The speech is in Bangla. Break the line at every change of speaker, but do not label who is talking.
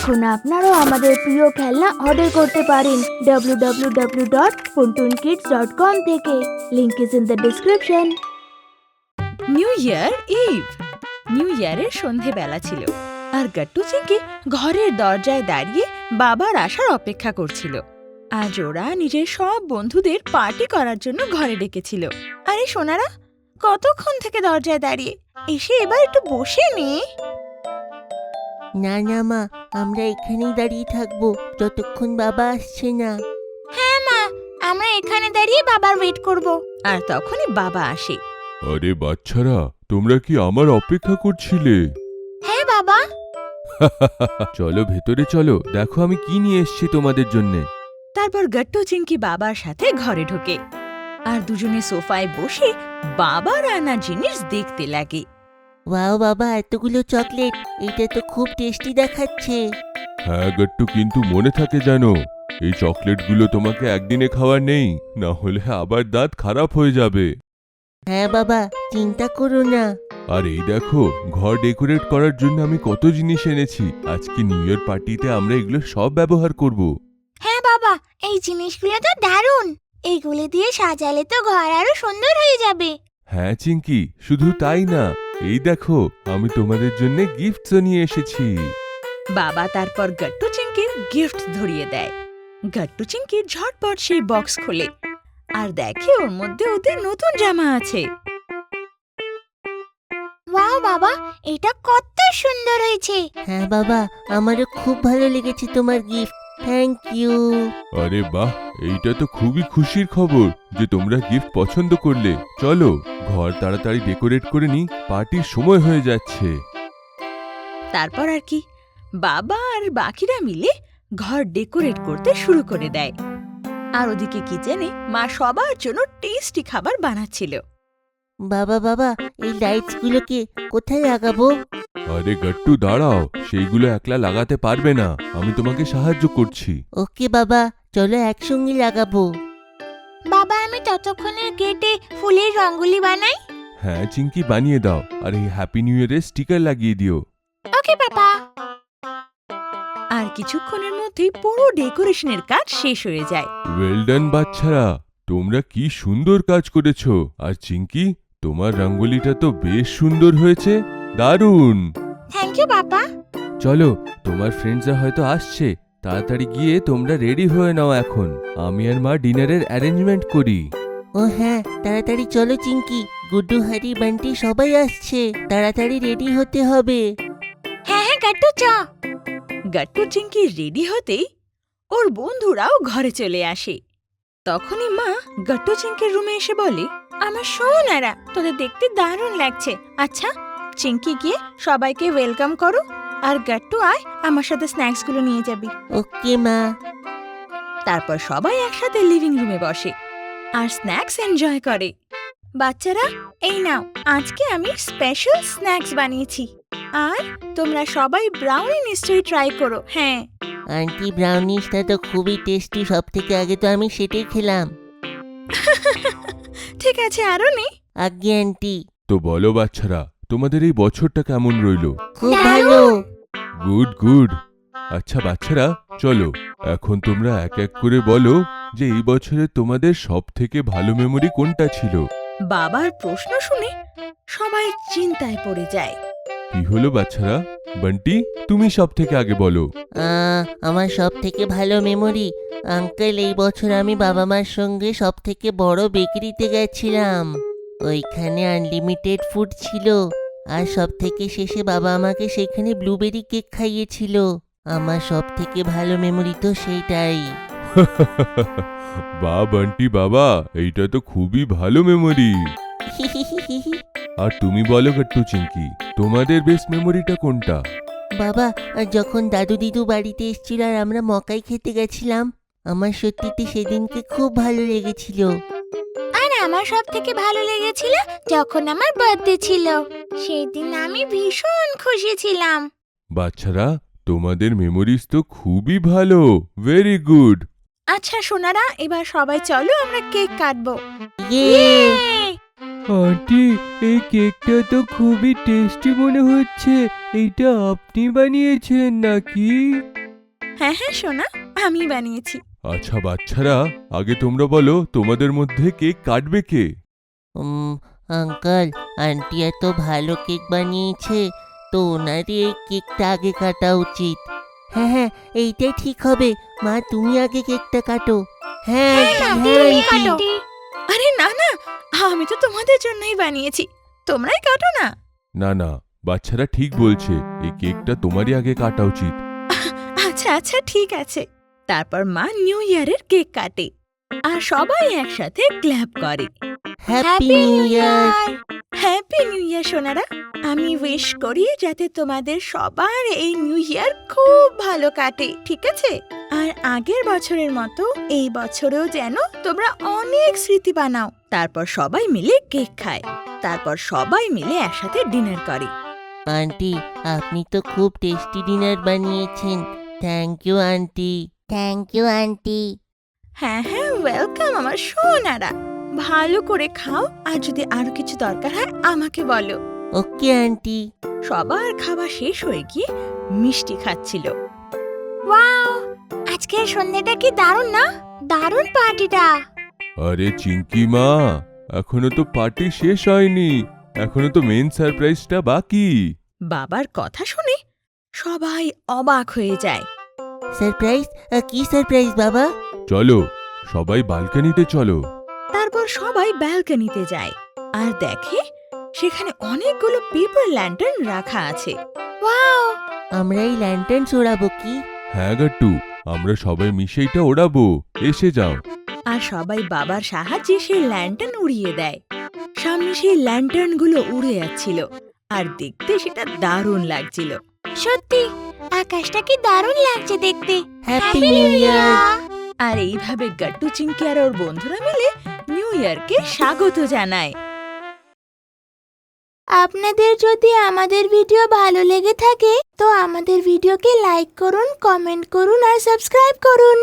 এখন আপনারাও আমাদের প্রিয় খেলনা অর্ডার করতে পারেন www.puntunkids.com থেকে। Link is in the description.
New year eve. New ইয়ারের সন্ধেবেলা ছিল, আর গাট্টু চিংকি ঘরের দরজায় দাঁড়িয়ে বাবার আসার অপেক্ষা করছিল। আজ ওরা নিজের সব বন্ধুদের পার্টি করার জন্য ঘরে ডেকেছিল। আরে সোনারা, কতক্ষণ থেকে দরজায় দাঁড়িয়ে, এসে এবার একটু বসে নে।
না না মা, আমরা এখানেই দাঁড়িয়ে থাকবো যতক্ষণ বাবা আসছে না।
হ্যাঁ মা, আমরা এখানে দাঁড়িয়ে বাবার ওয়েট করব। আর তখনই বাবা আসে।
আরে বাচ্চারা, তোমরা কি আমার অপেক্ষা করছিলে?
হ্যাঁ বাবা।
চলো ভেতরে চলো, দেখো আমি কি নিয়ে এসেছি তোমাদের জন্যে।
তারপর গাট্টু চিংকি বাবার সাথে ঘরে ঢোকে, আর দুজনে সোফায় বসে বাবার আনা জিনিস দেখতে লাগে।
ওয়াও বাবা, এতগুলো চকলেট, এটা তো খুব টেস্টি দেখাচ্ছে।
হ্যাঁ গট্টু, কিন্তু মনে থাকে জানো, এই চকলেটগুলো তোমাকে একদিনে খাওয়ার নেই, না হলে আবার দাঁত খারাপ হয়ে যাবে।
হ্যাঁ বাবা, চিন্তা করো না।
আর এই দেখো, ঘর ডেকোরেট করার জন্য আমি কত জিনিস এনেছি। আজকে নিউ ইয়ার পার্টিতে আমরা এগুলো সব ব্যবহার করব।
হ্যাঁ বাবা, এই জিনিসগুলো তো দারুণ। এইগুলো দিয়ে সাজালে তো ঘর আরো সুন্দর হয়ে যাবে।
হ্যাঁ চিঙ্কি, শুধু তাই না, এই দেখো আমি তোমাদের জন্য গিফটস নিয়ে এসেছি।
বাবা তারপর গাট্টু চিংকির গিফট ধরিয়ে দেয়। গাট্টু চিংকি ঝটপট সেই বক্স খোলে আর দেখে ওর মধ্যে ওদের নতুন জামা আছে।
ওয়াও বাবা, এটা কত সুন্দর হয়েছে।
হ্যাঁ বাবা, আমারও খুব ভালো লেগেছে তোমার গিফট। Thank you.
আরে বাহ, এইটা তো খুবই খুশির খবর যে তোমরা গিফট পছন্দ করলে। চলো ঘর তাড়াতাড়ি ডেকোরেট করে নি, পার্টির সময় হয়ে যাচ্ছে।
তারপর আর কি, বাবা আর বাকিরা মিলে ঘর ডেকোরেট করতে শুরু করে দেয়। আর ওদিকে কিচেনে মা সবার জন্য টেস্টি খাবার বানাচ্ছিল।
বাবা বাবা, এই লাইটস গুলোকে কোথায় লাগাবো?
আরে গট্টু দাঁড়াও, সেইগুলো একলা লাগাতে পারবে না, আমি তোমাকে সাহায্য করছি।
ওকে বাবা, চলো একসঙ্গে লাগাবো।
বাবা, আমি ততক্ষণে গেটে ফুলের রঙ্গোলি বানাই।
হ্যাঁ চিঙ্কি, বানিয়ে দাও, আর এই হ্যাপি নিউ ইয়ারের স্টিকার লাগিয়ে দিও।
ওকে বাবা।
আর কিছুক্ষণের মধ্যেই পুরো ডেকোরেশনের কাজ শেষ হয়ে যায়।
ওয়েল ডান বাচ্চারা, তোমরা কি সুন্দর কাজ করেছো। আর চিঙ্কি, তোমার রঙ্গোলিটা তো বেশ সুন্দর হয়েছে, দারুণ।
থ্যাংক ইউ বাবা।
চলো, তোমার ফ্রেন্ডসরা হয়তো আসছে, তাড়াতাড়ি গিয়ে তোমরা রেডি হয়ে নাও। এখন আমি আর মা ডিনারের অ্যারেঞ্জমেন্ট করি।
ও হ্যাঁ, তাড়াতাড়ি চলো চিঙ্কি, গুড্ডু হারি বান্টি সবাই আসছে, তাড়াতাড়ি রেডি হতে হবে।
হ্যাঁ হ্যাঁ গাট্টু, চ।
গাট্টু চিংকি রেডি হতেই ওর বন্ধুরাও ঘরে চলে আসে। তখনই মা গাট্টু চিংকির রুমে এসে বলে, আমার সোনারা, তোদের দেখতে দারুণ লাগছে। আচ্ছা, চিংকি গিয়ে সবাইকে ওয়েলকাম করো, আর গাট্টু আয়, আমার সাথে স্ন্যাক্সগুলো নিয়ে যাবি।
ওকে মা।
তারপর সবাই একসাথে লিভিং রুমে বসে আর স্ন্যাক্স এনজয় করে। বাচ্চারা, এই নাও, আজকে আমি স্পেশাল স্ন্যাক্স বানিয়েছি, আর তোমরা সবাই ব্রাউনি নিশ্চয়ই ট্রাই করো। হ্যাঁ
আন্টি, ব্রাউনিসটা তো খুবই টেস্টি, সব থেকে আগে তো আমি সেটাই খেলাম।
ঠিক আছে, আরো নেই।
আজ্ঞে আন্টি।
তো বলো বাচ্চারা, তোমাদের এই বছরটা কেমন রইলো?
খুব ভালো।
Good good. আচ্ছা বাচ্চারা, চলো এখন তোমরা এক এক করে বলো যে এই বছরে তোমাদের সব থেকে ভালো মেমোরি কোনটা ছিল।
বাবার প্রশ্ন শুনে সবাই চিন্তায় পড়ে যায়।
কি হলো বাচ্চারা? বান্টি, তুমি সব থেকে আগে বলো।
আমার সব থেকে ভালো মেমোরি, আঙ্কেল, এই বছর আমি বাবা মার সঙ্গে সব থেকে বড় বেকারিতে গেছিলাম। ওইখানে আনলিমিটেড ফুড ছিল, আর সব থেকে শেষে বাবা আমাকে সেখানে ব্লুবেরি কেক খাইয়েছিল। আমার সব থেকে ভালো মেমোরি তো সেইটাই।
বা বান্টি বাবা, এইটা তো খুবই ভালো মেমোরি। আর তুমি বলো গট্টু চিঙ্কি, তোমাদের বেস্ট মেমোরিটা কোনটা?
বাবা, যখন দাদু দিদু বাড়িতে এসেছিল আর আমরা মকাই খেতে গেছিলাম, আমার সত্যিতে সেদিনকে খুব ভালো লেগেছিল।
আর আমার সব থেকে ভালো লেগেছিল যখন আমার বার্থডে ছিল, সেই দিন আমি ভীষণ খুশি ছিলাম।
বাচ্চারা, তোমাদের মেমোরিজ তো খুবই ভালো, ভেরি গুড।
আচ্ছা সোনারা, এবার সবাই চলো আমরা কেক কাটবো।
ইয়ে!
আন্টি, এই কেকটা তো খুবই টেস্টি মনে হচ্ছে। এইটা আপনি বানিয়েছেন নাকি?
হ্যাঁ হ্যাঁ সোনা, আমি বানিয়েছি।
আচ্ছা বাচ্চারা, আগে তোমরা বলো তোমাদের মধ্যে কেক কাটবে কে?
আঙ্কেল, আন্টি এত ভালো কেক বানিয়েছে, তো ওনারই এই কেকটা আগে কাটা উচিত। হ্যাঁ হ্যাঁ, এইটাই ঠিক হবে। মা, তুমি আগে কেকটা কাটো। হ্যাঁ আন্টি, হ্যাঁ
তুমি
আন্টি।
কাটো।
আরে না না, আমি তো তোমাদের জন্যই বানিয়েছি, তোমরাই কাটো না।
না না, বাচ্চারা ঠিক বলছে, এই কেকটা তোমারই আগে কাটা উচিত।
আচ্ছা আচ্ছা ঠিক আছে। তারপর মা নিউ ইয়ারের কেক কাটে আর সবাই একসাথে ক্ল্যাপ করে।
Happy new year.
Happy new year সোনারা। আমি উইশ করি যাতে তোমাদের সবার এই নিউ ইয়ার খুব ভালো কাটে, ঠিক আছে? আর আগের বছরের মতো এই বছরেও যেন তোমরা অনেক স্মৃতি বানাও। তারপর সবাই মিলে কেক খায়, তারপর সবাই মিলে একসাথে ডিনার করে।
আন্টি, আপনি তো খুব টেস্টি ডিনার বানিয়েছেন। Thank you aunty. Thank you aunty.
হ্যাঁ হ্যাঁ, ওয়েলকাম আমার সোনারা। ভালো করে খাও, আর যদি আরো কিছু দরকার হয় আমাকে বলো।
Okay aunty.
সবার খাওয়া শেষ হয়ে গিয়ে মিষ্টি খাচ্ছিল।
ওয়াও, আজকের সন্ধ্যাটা কি দারুণ না? দারুণ পার্টিটা।
আরে চিঙ্কি মা, এখনো তো পার্টি শেষ হয়নি, এখনো তো মেন সারপ্রাইজটা বাকি।
বাবার কথা শুনে সবাই অবাক হয়ে যায়।
সারপ্রাইজ? কি সারপ্রাইজ বাবা?
চলো সবাই বালকনিতে চলো।
তারপর সবাই ব্যালকনিতে যায় আর দেখে সেখানে অনেকগুলো পেপার ল্যান্টার্ন রাখা আছে।
ওয়াও,
আমরা এই ল্যান্টার্ন ওড়াবো কি?
হ্যাঁ গাট্টু, আমরা সবাই মিশে এটা ওড়াবো, এসে যাও।
আর সবাই বাবার সাহায্যে সেই ল্যান্টার্ন উড়িয়ে দেয়। সামনে সেই ল্যান্টার্নগুলো উড়ে যাচ্ছিল আর দেখতে সেটা দারুণ লাগছিল।
সত্যি আকাশটা কি দারুণ লাগছে দেখতে।
হ্যাপি নিউ ইয়ার।
আর এইভাবে গাট্টু চিংকি আর ওর বন্ধুরা মিলে নিউ ইয়ারকে স্বাগত জানায়।
আপনাদের যদি আমাদের ভিডিও ভালো লেগে থাকে তো আমাদের ভিডিওকে লাইক করুন, কমেন্ট করুন আর সাবস্ক্রাইব করুন।